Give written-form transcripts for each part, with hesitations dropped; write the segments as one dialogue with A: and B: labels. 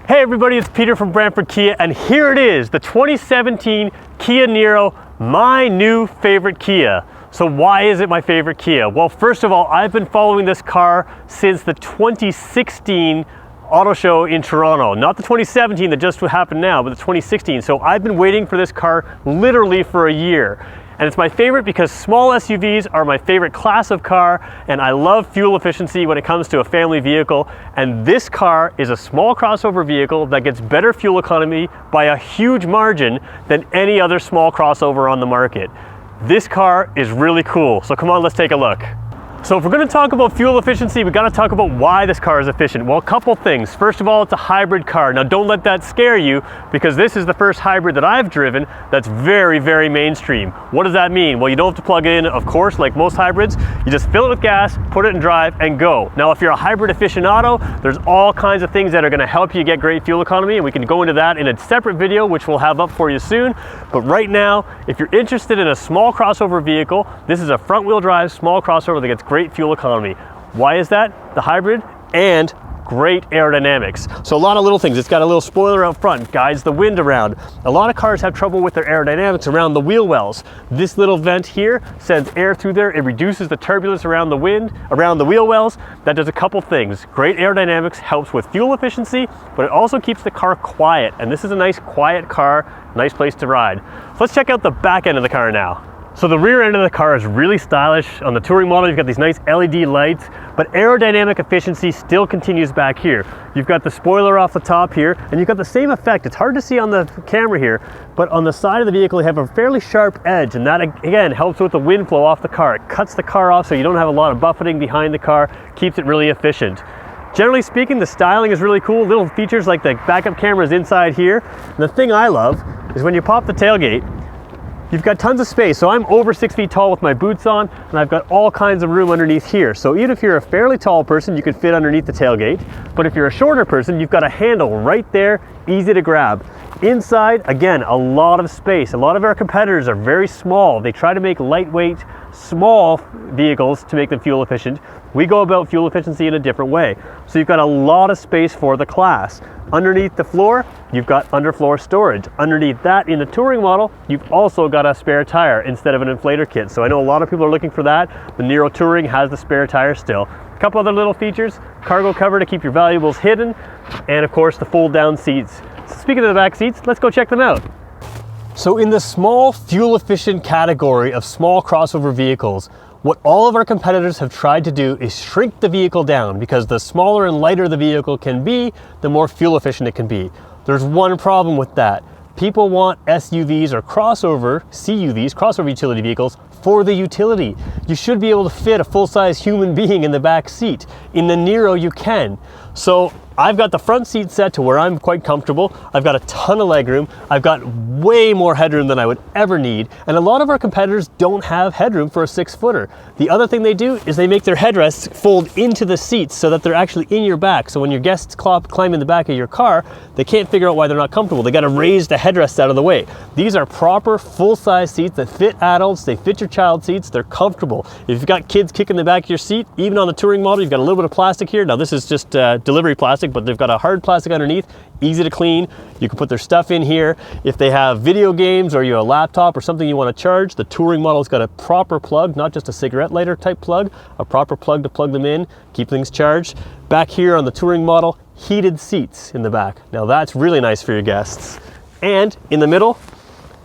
A: Hey everybody, it's Peter from Brantford Kia, and here it is, the 2017 Kia Niro, my new favorite Kia. So why is it my favorite Kia? Well, first of all, I've been following this car since the 2016 auto show in Toronto. Not the 2017 that just happened now, but the 2016. So I've been waiting for this car literally for a year. And it's my favorite because small SUVs are my favorite class of car, and I love fuel efficiency when it comes to a family vehicle. And this car is a small crossover vehicle that gets better fuel economy by a huge margin than any other small crossover on the market. This car is really cool, so come on, let's take a look. So if we're going to talk about fuel efficiency, we got to talk about why this car is efficient. Well, a couple things. First of all, it's a hybrid car. Now don't let that scare you, because this is the first hybrid that I've driven that's very, very mainstream. What does that mean? Well, you don't have to plug it in, of course, like most hybrids. You just fill it with gas, put it in drive, and go. Now, if you're a hybrid aficionado, there's all kinds of things that are going to help you get great fuel economy, and we can go into that in a separate video, which we'll have up for you soon. But right now, if you're interested in a small crossover vehicle, this is a front-wheel drive small crossover that gets great fuel economy. Why is that? The hybrid and great aerodynamics. So a lot of little things. It's got a little spoiler out front, guides the wind around. A lot of cars have trouble with their aerodynamics around the wheel wells. This little vent here sends air through there. It reduces the turbulence around the wind, around the wheel wells. That does a couple things. Great aerodynamics helps with fuel efficiency, but it also keeps the car quiet. And this is a nice quiet car, nice place to ride. So let's check out the back end of the car now. So the rear end of the car is really stylish. On the touring model, you've got these nice LED lights, but aerodynamic efficiency still continues back here. You've got the spoiler off the top here, and you've got the same effect. It's hard to see on the camera here, but on the side of the vehicle, you have a fairly sharp edge, and that, again, helps with the wind flow off the car. It cuts the car off so you don't have a lot of buffeting behind the car, keeps it really efficient. Generally speaking, the styling is really cool. Little features like the backup cameras inside here. And the thing I love is when you pop the tailgate, you've got tons of space. So I'm over 6 feet tall with my boots on, and I've got all kinds of room underneath here. So even if you're a fairly tall person, you could fit underneath the tailgate. But if you're a shorter person, you've got a handle right there, easy to grab. Inside, again, a lot of space. A lot of our competitors are very small. They try to make lightweight, small vehicles to make them fuel efficient. We go about fuel efficiency in a different way. So you've got a lot of space for the class. Underneath the floor, you've got underfloor storage. Underneath that, in the touring model, you've also got a spare tire instead of an inflator kit. So I know a lot of people are looking for that. The Niro Touring has the spare tire still. A couple other little features: cargo cover to keep your valuables hidden, and of course the fold down seats. Speaking of the back seats, let's go check them out. So in the small fuel efficient category of small crossover vehicles, what all of our competitors have tried to do is shrink the vehicle down, because the smaller and lighter the vehicle can be, the more fuel efficient it can be. There's one problem with that. People want SUVs or crossover, CUVs, crossover utility vehicles, for the utility. You should be able to fit a full-size human being in the back seat. In the Niro, you can. So I've got the front seat set to where I'm quite comfortable. I've got a ton of legroom. I've got way more headroom than I would ever need. And a lot of our competitors don't have headroom for a 6-footer. The other thing they do is they make their headrests fold into the seats so that they're actually in your back. So when your guests climb in the back of your car, they can't figure out why they're not comfortable. They got to raise the headrests out of the way. These are proper full-size seats that fit adults. They fit your child seats. They're comfortable. If you've got kids kicking the back of your seat, even on the touring model, you've got a little bit of plastic here. Now this is just delivery plastic, but they've got a hard plastic underneath, easy to clean. You can put their stuff in here. If they have video games or you have a laptop or something you want to charge, the touring model's got a proper plug, not just a cigarette lighter type plug, a proper plug to plug them in, keep things charged. Back here on the touring model, heated seats in the back. Now that's really nice for your guests. And in the middle,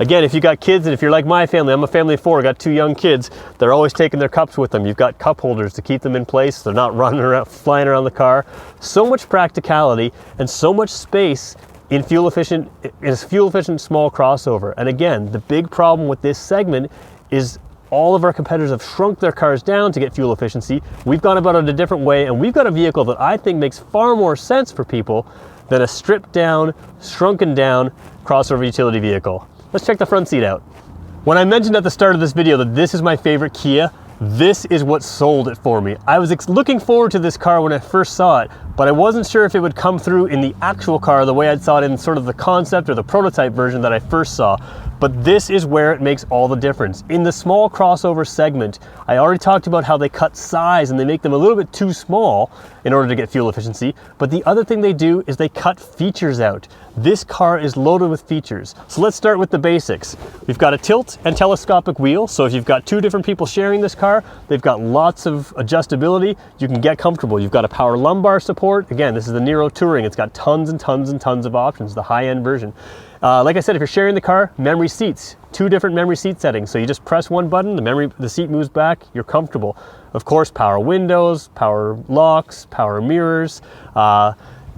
A: again, if you got kids, and if you're like my family, I'm a family of 4, got 2 young kids, they're always taking their cups with them. You've got cup holders to keep them in place. They're not running around, flying around the car. So much practicality and so much space in fuel efficient small crossover. And again, the big problem with this segment is all of our competitors have shrunk their cars down to get fuel efficiency. We've gone about it a different way, and we've got a vehicle that I think makes far more sense for people than a stripped down, shrunken down crossover utility vehicle. Let's check the front seat out. When I mentioned at the start of this video that this is my favorite Kia, this is what sold it for me. I was looking forward to this car when I first saw it, but I wasn't sure if it would come through in the actual car the way I saw it in sort of the concept or the prototype version that I first saw. But this is where it makes all the difference. In the small crossover segment, I already talked about how they cut size and they make them a little bit too small in order to get fuel efficiency. But the other thing they do is they cut features out. This car is loaded with features. So let's start with the basics. We've got a tilt and telescopic wheel. So if you've got two different people sharing this car, they've got lots of adjustability. You can get comfortable. You've got a power lumbar support. Again, this is the Niro Touring. It's got tons and tons and tons of options, the high-end version. Like I said, if you're sharing the car, memory seats, two different memory seat settings. So you just press one button, the seat moves back, you're comfortable. Of course, power windows, power locks, power mirrors.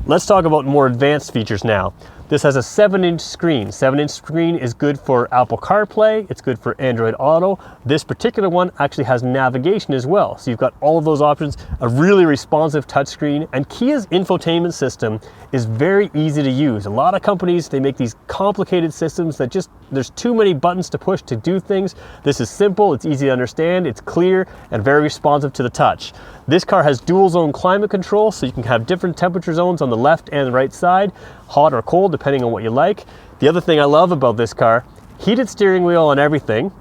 A: Let's talk about more advanced features now. This has a 7-inch screen. 7-inch screen is good for Apple CarPlay. It's good for Android Auto. This particular one actually has navigation as well. So you've got all of those options, a really responsive touchscreen, and Kia's infotainment system is very easy to use. A lot of companies, they make these complicated systems that there's too many buttons to push to do things. This is simple, it's easy to understand, it's clear, and very responsive to the touch. This car has dual zone climate control, so you can have different temperature zones on the left and the right side, hot or cold, depending on what you like. The other thing I love about this car, heated steering wheel on everything,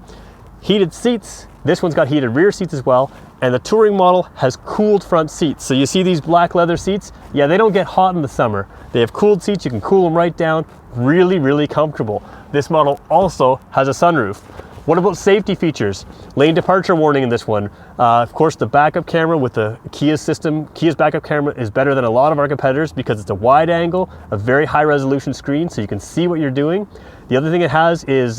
A: heated seats. This one's got heated rear seats as well, and the Touring model has cooled front seats. So you see these black leather seats? Yeah, they don't get hot in the summer. They have cooled seats, you can cool them right down. Really, really comfortable. This model also has a sunroof. What about safety features? Lane departure warning in this one. Of course, the backup camera with the Kia system. Kia's backup camera is better than a lot of our competitors because it's a wide angle, a very high resolution screen, so you can see what you're doing. The other thing it has is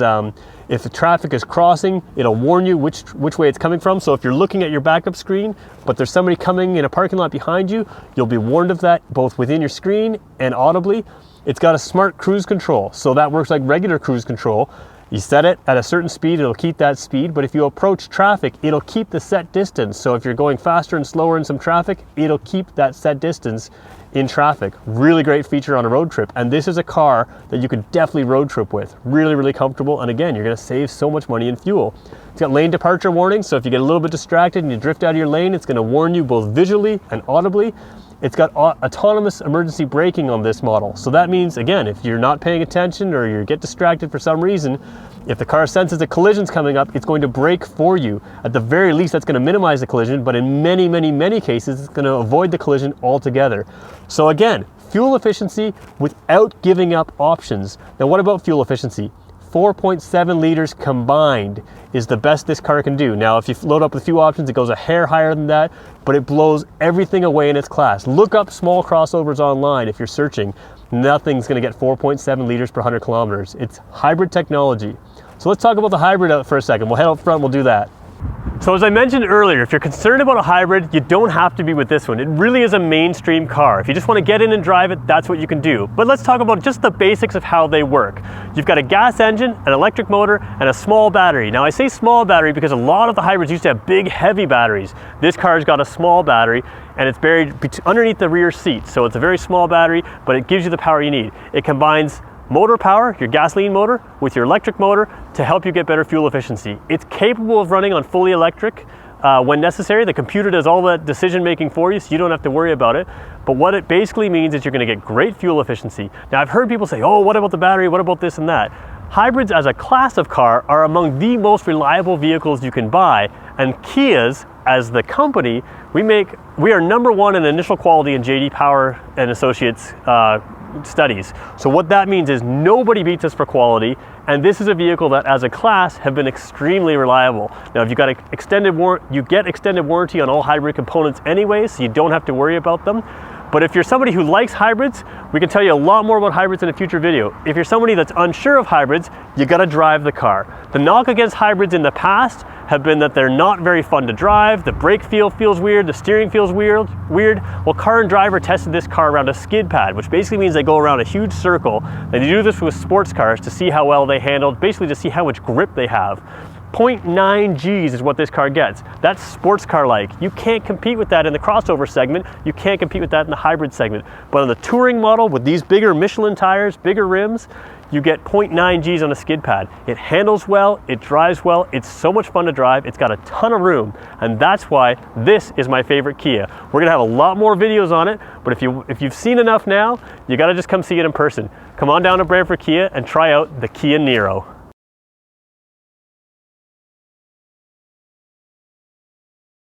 A: if the traffic is crossing, it'll warn you which way it's coming from. So if you're looking at your backup screen, but there's somebody coming in a parking lot behind you, you'll be warned of that both within your screen and audibly. It's got a smart cruise control, so that works like regular cruise control. You set it at a certain speed, it'll keep that speed, but if you approach traffic, it'll keep the set distance. So if you're going faster and slower in some traffic, it'll keep that set distance in traffic. Really great feature on a road trip. And this is a car that you could definitely road trip with. Really, really comfortable. And again, you're gonna save so much money in fuel. It's got lane departure warning, so if you get a little bit distracted and you drift out of your lane, it's gonna warn you both visually and audibly. It's got autonomous emergency braking on this model. So that means, again, if you're not paying attention or you get distracted for some reason, if the car senses a collision's coming up, it's going to brake for you. At the very least, that's going to minimize the collision, but in many, many, many cases, it's going to avoid the collision altogether. So again, fuel efficiency without giving up options. Now, what about fuel efficiency? 4.7 liters combined is the best this car can do. Now, if you load up with a few options, it goes a hair higher than that, but it blows everything away in its class. Look up small crossovers online if you're searching. Nothing's gonna get 4.7 liters per 100 kilometers. It's hybrid technology. So let's talk about the hybrid for a second. We'll head out front, we'll do that. So as I mentioned earlier, if you're concerned about a hybrid, you don't have to be with this one. It really is a mainstream car. If you just want to get in and drive it, that's what you can do. But let's talk about just the basics of how they work. You've got a gas engine, an electric motor, and a small battery. Now I say small battery because a lot of the hybrids used to have big, heavy batteries. This car's got a small battery and it's buried underneath the rear seat. So it's a very small battery, but it gives you the power you need. It combines motor power, your gasoline motor, with your electric motor to help you get better fuel efficiency. It's capable of running on fully electric when necessary. The computer does all the decision making for you, so you don't have to worry about it. But what it basically means is you're going to get great fuel efficiency. Now I've heard people say, oh, what about the battery? What about this and that? Hybrids as a class of car are among the most reliable vehicles you can buy, and Kia's, as the company, we are #1 in initial quality in JD Power and Associates studies. So what that means is nobody beats us for quality, and this is a vehicle that as a class have been extremely reliable. Now if you get extended warranty on all hybrid components anyway, so you don't have to worry about them. But if you're somebody who likes hybrids, we can tell you a lot more about hybrids in a future video. If you're somebody that's unsure of hybrids, you gotta drive the car. The knock against hybrids in the past have been that they're not very fun to drive, the brake feel feels weird, the steering feels weird. Well, Car and Driver tested this car around a skid pad, which basically means they go around a huge circle. They do this with sports cars to see how well they handle, basically to see how much grip they have. 0.9 Gs is what this car gets. That's sports car-like. You can't compete with that in the crossover segment. You can't compete with that in the hybrid segment. But on the Touring model with these bigger Michelin tires, bigger rims, you get 0.9 Gs on a skid pad. It handles well, it drives well, it's so much fun to drive, it's got a ton of room, and that's why this is my favorite Kia. We're gonna have a lot more videos on it, but if you've seen enough now, you gotta just come see it in person. Come on down to Brantford Kia and try out the Kia Niro.